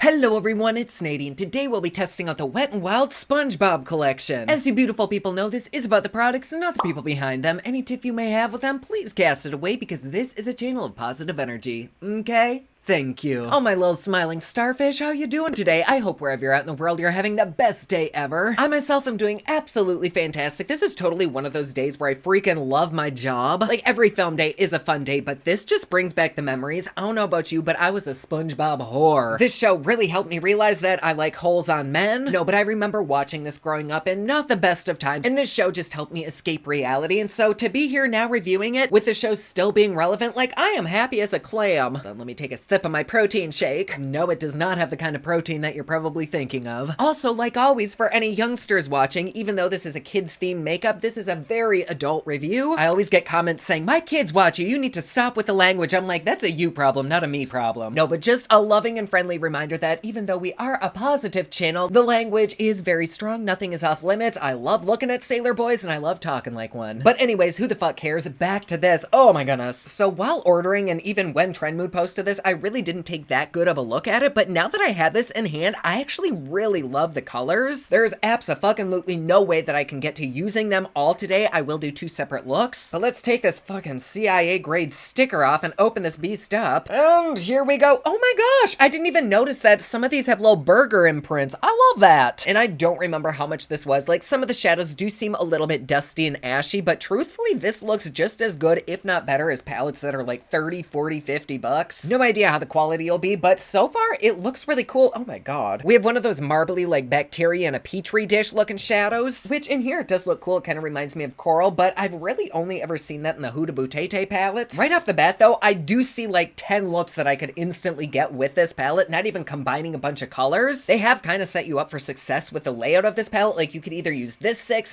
Hello everyone, it's Nadine. Today we'll be testing out the Wet n Wild SpongeBob collection. As you beautiful people know, this is about the products and not the people behind them. Any tiff you may have with them, please cast it away because this is a channel of positive energy. Okay? Thank you. Oh, my little smiling starfish, how you doing today? I hope wherever you're at in the world, you're having the best day ever. I myself am doing absolutely fantastic. This is totally one of those days where I freaking love my job. Like, every film day is a fun day, but this just brings back the memories. I don't know about you, but I was a SpongeBob whore. This show really helped me realize that I like holes on men. No, but I remember watching this growing up and not the best of times, and this show just helped me escape reality, and so to be here now reviewing it, with the show still being relevant, like, I am happy as a clam. Then let me take a sip of my protein shake. No, it does not have the kind of protein that you're probably thinking of. Also, like always, for any youngsters watching, even though this is a kids-themed makeup, this is a very adult review. I always get comments saying, my kids watch you need to stop with the language. I'm like, that's a you problem, not a me problem. No, but just a loving and friendly reminder that even though we are a positive channel, the language is very strong. Nothing is off limits. I love looking at sailor boys and I love talking like one. But anyways, who the fuck cares? Back to this. Oh my goodness. So while ordering and even when Trendmood posted this, I really didn't take that good of a look at it, but now that I had this in hand, I actually really love the colors. There's abso-fucking-lutely no way that I can get to using them all today. I will do two separate looks. So let's take this fucking CIA grade sticker off and open this beast up. And here we go. Oh my gosh, I didn't even notice that some of these have little burger imprints. I love that. And I don't remember how much this was. Like, some of the shadows do seem a little bit dusty and ashy, but truthfully, this looks just as good, if not better, as palettes that are like 30, 40, 50 bucks. No idea how the quality will be, but so far it looks really cool. Oh my god. We have one of those marbly like bacteria in a petri dish looking shadows, which in here it does look cool. It kind of reminds me of coral, but I've really only ever seen that in the Huda Boutete palettes. Right off the bat though, I do see like 10 looks that I could instantly get with this palette, not even combining a bunch of colors. They have kind of set you up for success with the layout of this palette. Like, you could either use this 6,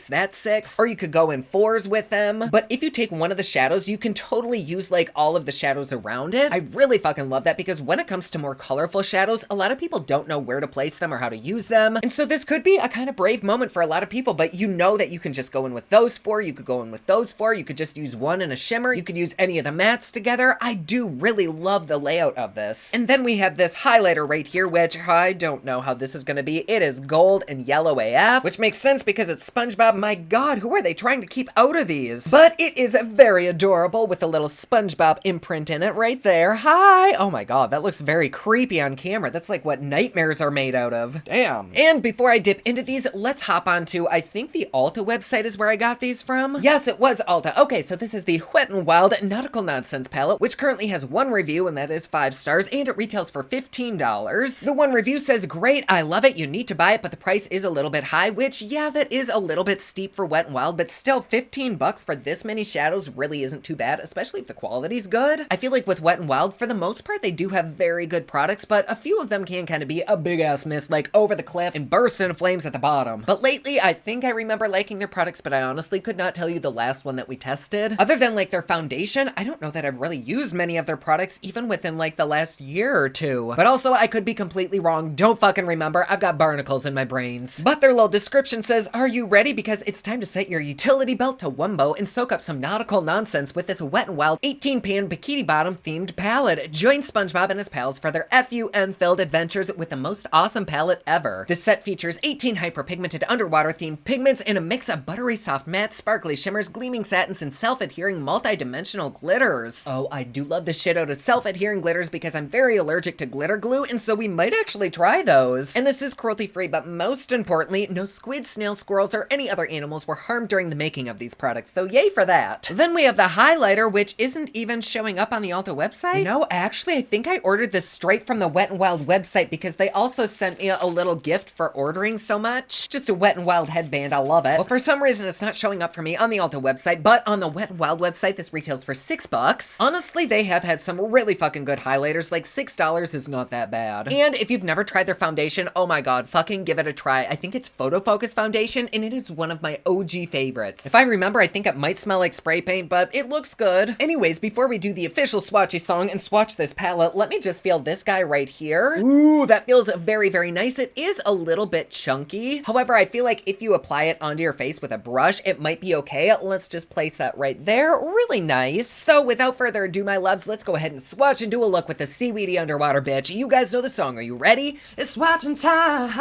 that 6, or you could go in 4s with them. But if you take one of the shadows, you can totally use like all of the shadows around it. I really fucking love that because when it comes to more colorful shadows, a lot of people don't know where to place them or how to use them. And so this could be a kind of brave moment for a lot of people, but you know that you can just go in with those 4, you could go in with those 4, you could just use one in a shimmer, you could use any of the mattes together. I do really love the layout of this. And then we have this highlighter right here, which I don't know how this is going to be. It is gold and yellow AF, which makes sense because it's SpongeBob. My god, who are they trying to keep out of these? But it is very adorable with a little SpongeBob imprint in it right there. Hi! Oh my god, that looks very creepy on camera. That's like what nightmares are made out of. Damn. And before I dip into these, let's hop on to, I think the Ulta website is where I got these from. Yes, it was Ulta. Okay, so this is the Wet n Wild Nautical Nonsense palette, which currently has one review, and that is 5 stars, and it retails for $15. The one review says, great, I love it, you need to buy it, but the price is a little bit high, which, yeah, that is a little bit steep for Wet n Wild, but still, 15 bucks for this many shadows really isn't too bad, especially if the quality's good. I feel like with Wet n Wild, for the most part, they do have very good products, but a few of them can kind of be a big-ass miss, like over the cliff and burst into flames at the bottom. But lately, I think I remember liking their products, but I honestly could not tell you the last one that we tested. Other than like their foundation, I don't know that I've really used many of their products, even within like the last year or two. But also, I could be completely wrong. Don't fucking remember. I've got barnacles in my brains. But their little description says, are you ready? Because it's time to set your utility belt to Wumbo and soak up some nautical nonsense with this Wet n Wild 18-pan bikini bottom themed palette. Join SpongeBob and his pals for their FUN-filled adventures with the most awesome palette ever. This set features 18 hyperpigmented underwater-themed pigments in a mix of buttery soft matte, sparkly shimmers, gleaming satins, and self-adhering multi-dimensional glitters. Oh, I do love the shit out of self-adhering glitters because I'm very allergic to glitter glue, and so we might actually try those. And this is cruelty-free, but most importantly, no squid, snails, squirrels, or any other animals were harmed during the making of these products, so yay for that. Then we have the highlighter, which isn't even showing up on the Ulta website. No, actually, I think I ordered this straight from the Wet n Wild website because they also sent me a little gift for ordering so much. Just a Wet n Wild headband, I love it. Well, for some reason, it's not showing up for me on the Ulta website, but on the Wet n Wild website, this retails for $6. Honestly, they have had some really fucking good highlighters. Like, $6 is not that bad. And if you've never tried their foundation, oh my god, fucking give it a try. I think it's Photo Focus Foundation, and it is one of my OG favorites. If I remember, I think it might smell like spray paint, but it looks good. Anyways, before we do the official Swatchy song and swatch swatch this palette, let me just feel this guy right here. Ooh, that feels very, very nice. It is a little bit chunky. However, I feel like if you apply it onto your face with a brush, it might be okay. Let's just place that right there. Really nice. So without further ado, my loves, let's go ahead and swatch and do a look with the seaweedy underwater bitch. You guys know the song. Are you ready? It's swatching time.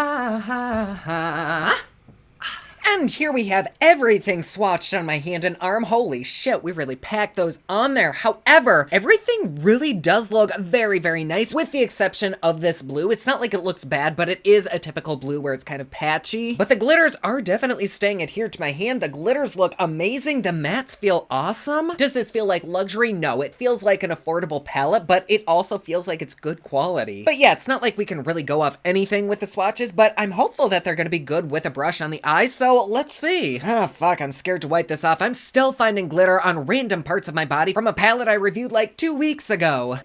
And here we have everything swatched on my hand and arm. Holy shit, we really packed those on there. However, everything really does look very, very nice with the exception of this blue. It's not like it looks bad, but it is a typical blue where it's kind of patchy. But the glitters are definitely staying adhered to my hand. The glitters look amazing. The mattes feel awesome. Does this feel like luxury? No, it feels like an affordable palette, but it also feels like it's good quality. But yeah, it's not like we can really go off anything with the swatches, but I'm hopeful that they're gonna be good with a brush on the eyes, so let's see. Ah, fuck, I'm scared to wipe this off. I'm still finding glitter on random parts of my body from a palette I reviewed like 2 weeks ago.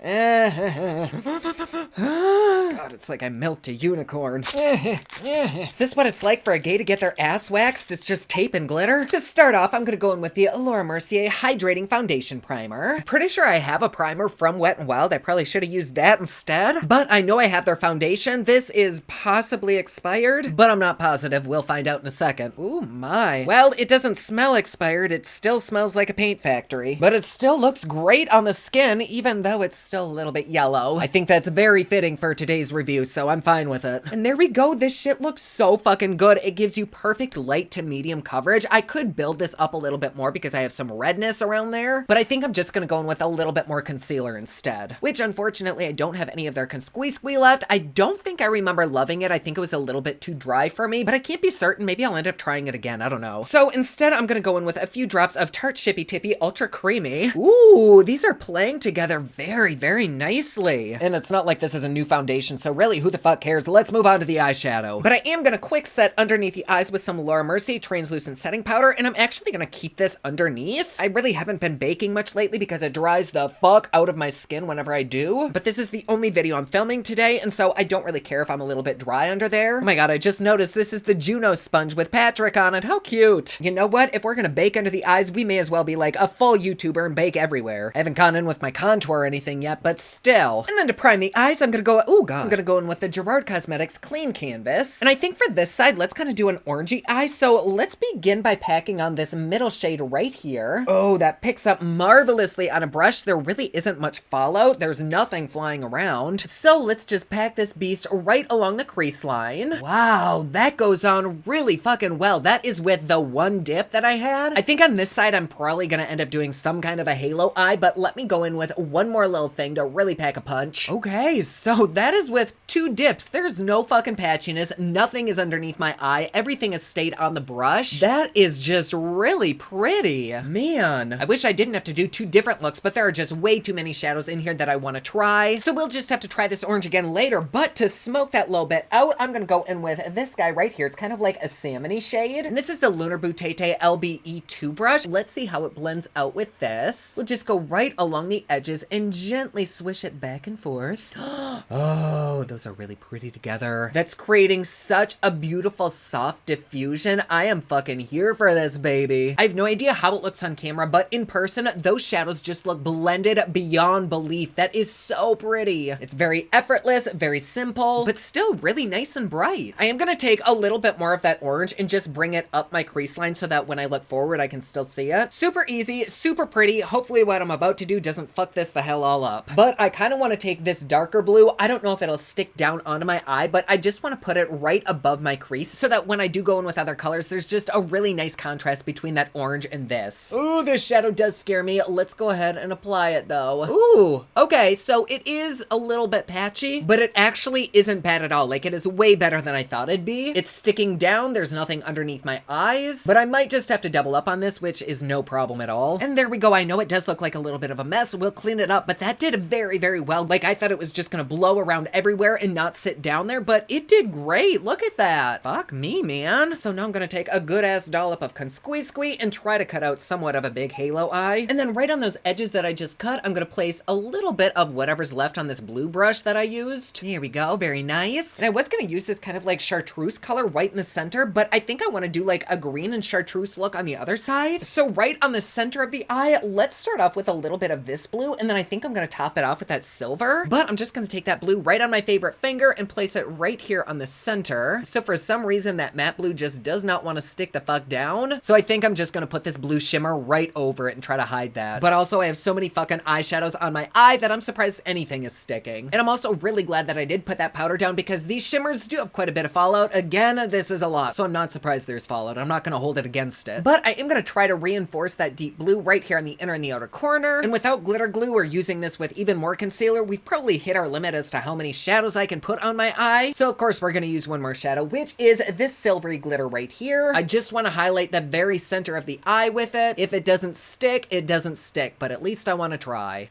God, it's like I milked a unicorn. Is this what it's like for a gay to get their ass waxed? It's just tape and glitter? To start off, I'm gonna go in with the Laura Mercier Hydrating Foundation Primer. Pretty sure I have a primer from Wet n Wild. I probably should have used that instead. But I know I have their foundation. This is possibly expired, but I'm not positive. We'll find out in a second. Ooh, my. Well, it doesn't smell expired. It still smells like a paint factory, but it still looks great on the skin, even though it's still a little bit yellow. I think that's very fitting for today's review, so I'm fine with it. And there we go. This shit looks so fucking good. It gives you perfect light to medium coverage. I could build this up a little bit more because I have some redness around there, but I think I'm just gonna go in with a little bit more concealer instead, which unfortunately I don't have any of their Consquee left. I don't think I remember loving it. I think it was a little bit too dry for me, but I can't be certain. Maybe I'll end up trying it again. I don't know. So instead, I'm gonna go in with a few drops of Tarte Shippy Tippy Ultra Creamy. Ooh, these are playing together very, very nicely. And it's not like this is a new foundation, so really, who the fuck cares? Let's move on to the eyeshadow. But I am gonna quick set underneath the eyes with some Laura Mercier Translucent Setting Powder, and I'm actually gonna keep this underneath. I really haven't been baking much lately because it dries the fuck out of my skin whenever I do. But this is the only video I'm filming today, and so I don't really care if I'm a little bit dry under there. Oh my god, I just noticed this is the Juno sponge with Patrick on it. How cute. You know what? If we're gonna bake under the eyes, we may as well be like a full YouTuber and bake everywhere. I haven't gone in with my contour or anything yet, but still. And then to prime the eyes, I'm gonna go, oh god, I'm gonna go in with the Gerard Cosmetics Clean Canvas. And I think for this side, let's kind of do an orangey eye. So let's begin by packing on this middle shade right here. Oh, that picks up marvelously on a brush. There really isn't much fallout. There's nothing flying around. So let's just pack this beast right along the crease line. Wow, that goes on really fucking well. That is with the one dip that I had. I think on this side, I'm probably gonna end up doing some kind of a halo eye, but let me go in with one more little thing to really pack a punch. Okay, so that is with 2 dips. There's no fucking patchiness. Nothing is underneath my eye. Everything has stayed on the brush. That is just really pretty. Man, I wish I didn't have to do 2 different looks, but there are just way too many shadows in here that I want to try. So we'll just have to try this orange again later, but to smoke that little bit out, I'm gonna go in with this guy right here. It's kind of like a salmon-y shade. And this is the Lunar Boutete LBE2 brush. Let's see how it blends out with this. We'll just go right along the edges and gently swish it back and forth. Oh, those are really pretty together. That's creating such a beautiful soft diffusion. I am fucking here for this, baby. I have no idea how it looks on camera, but in person, those shadows just look blended beyond belief. That is so pretty. It's very effortless, very simple, but still really nice and bright. I am gonna take a little bit more of that orange and just bring it up my crease line so that when I look forward, I can still see it. Super easy, super pretty. Hopefully what I'm about to do doesn't fuck this the hell all up. But I kind of want to take this darker blue. I don't know if it'll stick down onto my eye, but I just want to put it right above my crease so that when I do go in with other colors, there's just a really nice contrast between that orange and this. Ooh, this shadow does scare me. Let's go ahead and apply it though. Ooh, okay, so it is a little bit patchy, but it actually isn't bad at all. Like, it is way better than I thought it'd be. It's sticking down. There's nothing underneath my eyes, but I might just have to double up on this, which is no problem at all. And there we go. I know it does look like a little bit of a mess. We'll clean it up, but that did very, very well. Like, I thought it was just gonna blow around everywhere and not sit down there, but it did great. Look at that. Fuck me, man. So now I'm gonna take a good ass dollop of Consquee and try to cut out somewhat of a big halo eye. And then right on those edges that I just cut, I'm gonna place a little bit of whatever's left on this blue brush that I used. Here we go, very nice. And I was gonna use this kind of like chartreuse color right in the center, but I think I wanna do like a green and chartreuse look on the other side. So right on the center of the eye, let's start off with a little bit of this blue, and then I think I'm gonna top it off with that silver. But I'm just gonna take that blue right on my favorite finger and place it right here on the center. So for some reason, that matte blue just does not wanna stick the fuck down. So I think I'm just gonna put this blue shimmer right over it and try to hide that. But also I have so many fucking eyeshadows on my eye that I'm surprised anything is sticking. And I'm also really glad that I did put that powder down because these shimmers do have quite a bit of fallout. Again, this is a lot, so I'm not surprised there's fallout. I'm not gonna hold it against it. But I am gonna try to reinforce that deep blue right here on the inner and the outer corner. And without glitter glue or using this with even more concealer, we've probably hit our limit as to how many shadows I can put on my eye. So of course we're gonna use one more shadow, which is this silvery glitter right here. I just wanna highlight the very center of the eye with it. If it doesn't stick, it doesn't stick, but at least I wanna try.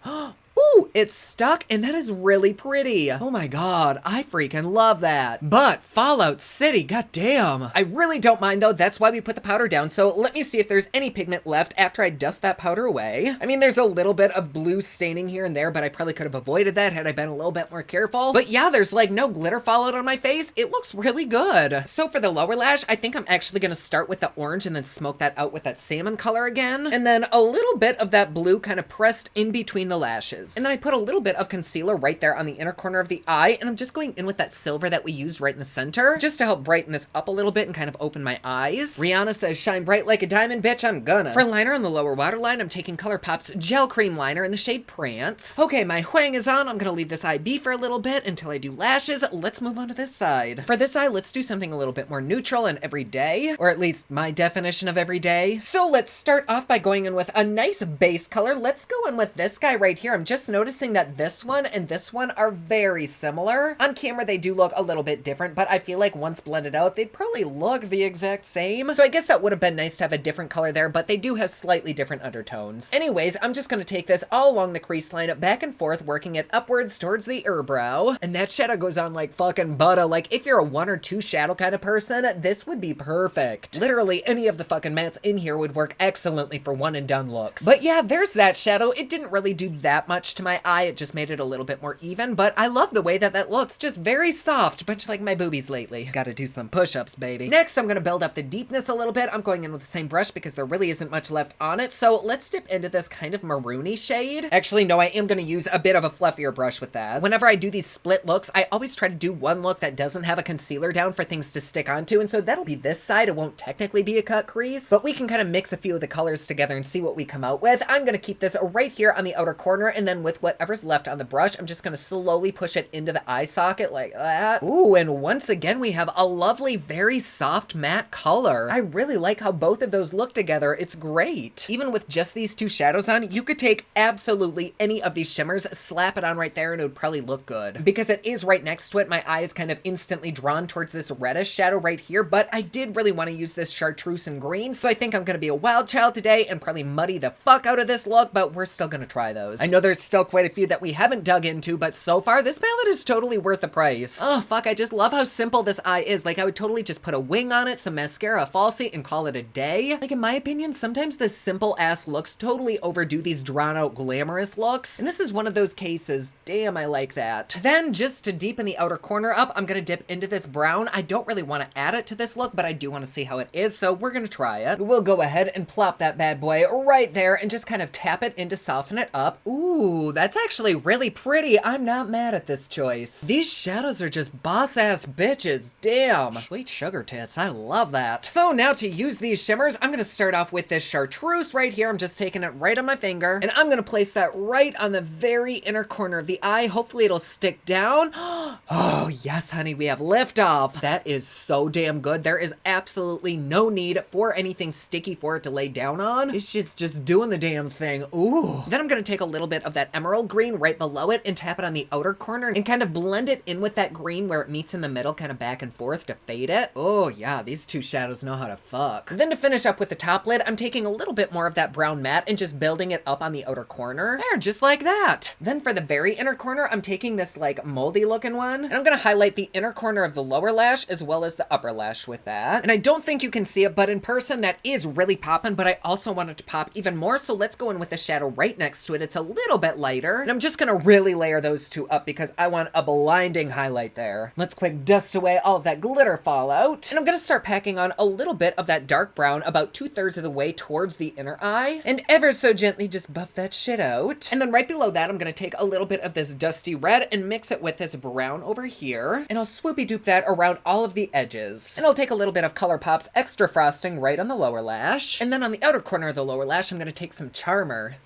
Ooh, it's stuck, and that is really pretty. Oh my god, I freaking love that. But Fallout City, goddamn. I really don't mind though, that's why we put the powder down, so let me see if there's any pigment left after I dust that powder away. I mean, there's a little bit of blue staining here and there, but I probably could have avoided that had I been a little bit more careful. But yeah, there's like no glitter fallout on my face. It looks really good. So for the lower lash, I think I'm actually gonna start with the orange and then smoke that out with that salmon color again. And then a little bit of that blue kind of pressed in between the lashes. And then I put a little bit of concealer right there on the inner corner of the eye, and I'm just going in with that silver that we used right in the center, just to help brighten this up a little bit and kind of open my eyes. Rihanna says, shine bright like a diamond, bitch, I'm gonna. For liner on the lower waterline, I'm taking ColourPop's Gel Cream Liner in the shade Prance. Okay, my Huang is on. I'm gonna leave this eye be for a little bit until I do lashes. Let's move on to this side. For this eye, let's do something a little bit more neutral and everyday, or at least my definition of everyday. So let's start off by going in with a nice base color. Let's go in with this guy right here. I'm just noticing that this one and this one are very similar. On camera, they do look a little bit different, but I feel like once blended out, they'd probably look the exact same. So I guess that would have been nice to have a different color there, but they do have slightly different undertones. Anyways, I'm just going to take this all along the crease line, back and forth, working it upwards towards the eyebrow. And that shadow goes on like fucking butter. Like if you're a 1 or 2 shadow kind of person, this would be perfect. Literally any of the fucking mattes in here would work excellently for one and done looks. But yeah, there's that shadow. It didn't really do that much to my eye. It just made it a little bit more even, but I love the way that that looks. Just very soft, much like my boobies lately. Gotta do some push-ups, baby. Next, I'm gonna build up the deepness a little bit. I'm going in with the same brush because there really isn't much left on it, so let's dip into this kind of maroony shade. Actually, no, I am gonna use a bit of a fluffier brush with that. Whenever I do these split looks, I always try to do one look that doesn't have a concealer down for things to stick onto, and so that'll be this side. It won't technically be a cut crease, but we can kind of mix a few of the colors together and see what we come out with. I'm gonna keep this right here on the outer corner, and then with whatever's left on the brush, I'm just gonna slowly push it into the eye socket like that. Ooh, and once again, we have a lovely, very soft matte color. I really like how both of those look together. It's great. Even with just these 2 shadows on, you could take absolutely any of these shimmers, slap it on right there, and it would probably look good. Because it is right next to it, my eye is kind of instantly drawn towards this reddish shadow right here, but I did really want to use this chartreuse and green, so I think I'm gonna be a wild child today and probably muddy the fuck out of this look, but we're still gonna try those. I know there's still quite a few that we haven't dug into, but so far this palette is totally worth the price. Oh fuck, I just love how simple this eye is. Like I would totally just put a wing on it, some mascara, a falsie, and call it a day. Like in my opinion, sometimes the simple ass looks totally overdo these drawn out glamorous looks, and this is one of those cases. Damn, I like that. Then just to deepen the outer corner up, I'm gonna dip into this brown. I don't really want to add it to this look, but I do want to see how it is, so we're gonna try it. We'll go ahead and plop that bad boy right there and just kind of tap it in to soften it up. Ooh, that's actually really pretty. I'm not mad at this choice. These shadows are just boss ass bitches. Damn. Sweet sugar tits. I love that. So now to use these shimmers, I'm gonna start off with this chartreuse right here. I'm just taking it right on my finger, and I'm gonna place that right on the very inner corner of the eye. Hopefully it'll stick down. Oh yes, honey, we have liftoff. That is so damn good. There is absolutely no need for anything sticky for it to lay down on. This shit's just doing the damn thing. Ooh. Then I'm gonna take a little bit of that emerald green right below it and tap it on the outer corner and kind of blend it in with that green where it meets in the middle, kind of back and forth to fade it. Oh yeah, these 2 shadows know how to fuck. Then to finish up with the top lid, I'm taking a little bit more of that brown matte and just building it up on the outer corner. There, just like that. Then for the very inner corner, I'm taking this like moldy looking one one. And I'm gonna highlight the inner corner of the lower lash as well as the upper lash with that. And I don't think you can see it, but in person that is really popping, but I also want it to pop even more, so let's go in with the shadow right next to it. It's a little bit lighter, and I'm just gonna really layer those two up because I want a blinding highlight there. Let's quick dust away all of that glitter fallout, and I'm gonna start packing on a little bit of that dark brown about 2/3 of the way towards the inner eye, and ever so gently just buff that shit out. And then right below that, I'm gonna take a little bit of this dusty red and mix it with this brown over here, and I'll swoopy doop that around all of the edges. And I'll take a little bit of ColourPop's Extra Frosting right on the lower lash, and then on the outer corner of the lower lash, I'm gonna take some Charmer.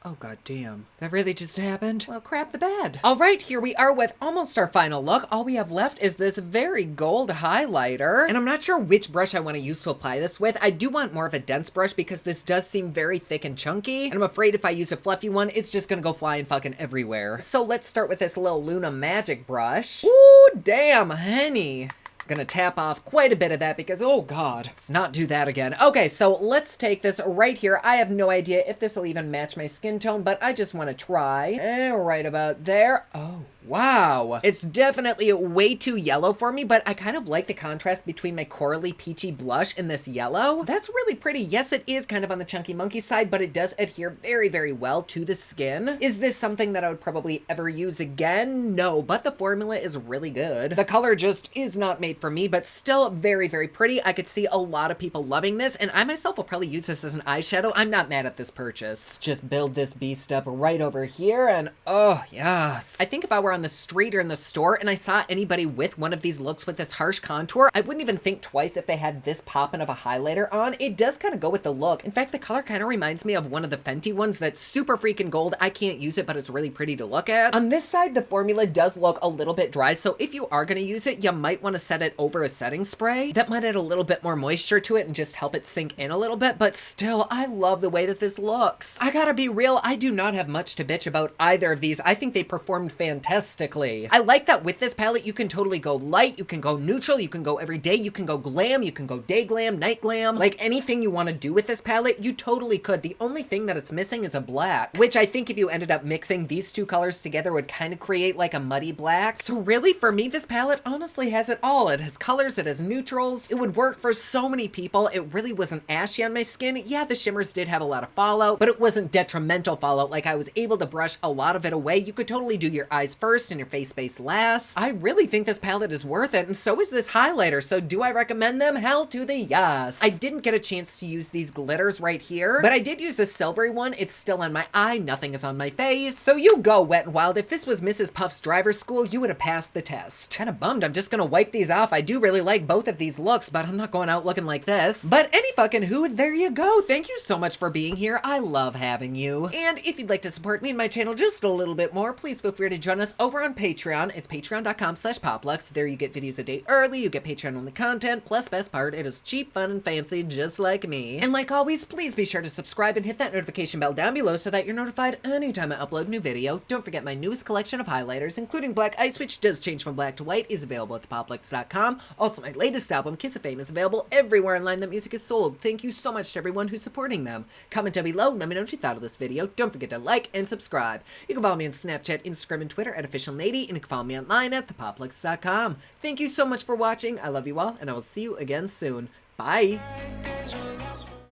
Oh, god damn. That really just happened? Well, crap the bed. All right, here we are with almost our final look. All we have left is this very gold highlighter, and I'm not sure which brush I want to use to apply this with. I do want more of a dense brush because this does seem very thick and chunky, and I'm afraid if I use a fluffy one, it's just gonna go flying fucking everywhere. So let's start with this little Luna Magic brush. Ooh, damn, honey. Gonna tap off quite a bit of that because, oh god, let's not do that again. Okay, so let's take this right here. I have no idea if this will even match my skin tone, but I just want to try. And right about there. Oh, wow. It's definitely way too yellow for me, but I kind of like the contrast between my corally peachy blush and this yellow. That's really pretty. Yes, it is kind of on the chunky monkey side, but it does adhere very, very well to the skin. Is this something that I would probably ever use again? No, but the formula is really good. The color just is not made for me, but still very, very pretty. I could see a lot of people loving this, and I myself will probably use this as an eyeshadow. I'm not mad at this purchase. Just build this beast up right over here, and oh, yes. I think if I were on the street or in the store and I saw anybody with one of these looks with this harsh contour, I wouldn't even think twice if they had this poppin' of a highlighter on. It does kind of go with the look. In fact, the color kind of reminds me of one of the Fenty ones that's super freaking gold. I can't use it, but it's really pretty to look at. On this side, the formula does look a little bit dry, so if you are going to use it, you might want to set it over a setting spray. That might add a little bit more moisture to it and just help it sink in a little bit, but still, I love the way that this looks. I gotta be real, I do not have much to bitch about either of these. I think they performed fantastically. I like that with this palette, you can totally go light, you can go neutral, you can go everyday, you can go glam, you can go day glam, night glam. Like anything you want to do with this palette, you totally could. The only thing that it's missing is a black, which I think if you ended up mixing these two colors together would kind of create like a muddy black. So really, for me, this palette honestly has it all. It has colors, it has neutrals. It would work for so many people. It really wasn't ashy on my skin. Yeah, the shimmers did have a lot of fallout, but it wasn't detrimental fallout. Like I was able to brush a lot of it away. You could totally do your eyes first and your face base last. I really think this palette is worth it, and so is this highlighter. So do I recommend them? Hell to the yes. I didn't get a chance to use these glitters right here, but I did use the silvery one. It's still on my eye. Nothing is on my face. So you go, Wet n Wild. If this was Mrs. Puff's driver's school, you would have passed the test. Kind of bummed. I'm just gonna wipe these off. I do really like both of these looks, but I'm not going out looking like this. But any fucking who, there you go. Thank you so much for being here. I love having you. And if you'd like to support me and my channel just a little bit more, please feel free to join us over on Patreon. It's patreon.com/poplux. There you get videos a day early, you get Patreon only content, plus best part, it is cheap, fun, and fancy just like me. And like always, please be sure to subscribe and hit that notification bell down below so that you're notified anytime I upload a new video. Don't forget my newest collection of highlighters, including Black Ice, which does change from black to white, is available at thepoplux.com. Also, my latest album, Kiss of Fame, is available everywhere online that music is sold. Thank you so much to everyone who's supporting them. Comment down below, let me know what you thought of this video. Don't forget to like and subscribe. You can follow me on Snapchat, Instagram, and Twitter at officialnady, and you can follow me online at thepoplux.com. Thank you so much for watching. I love you all, and I will see you again soon. Bye!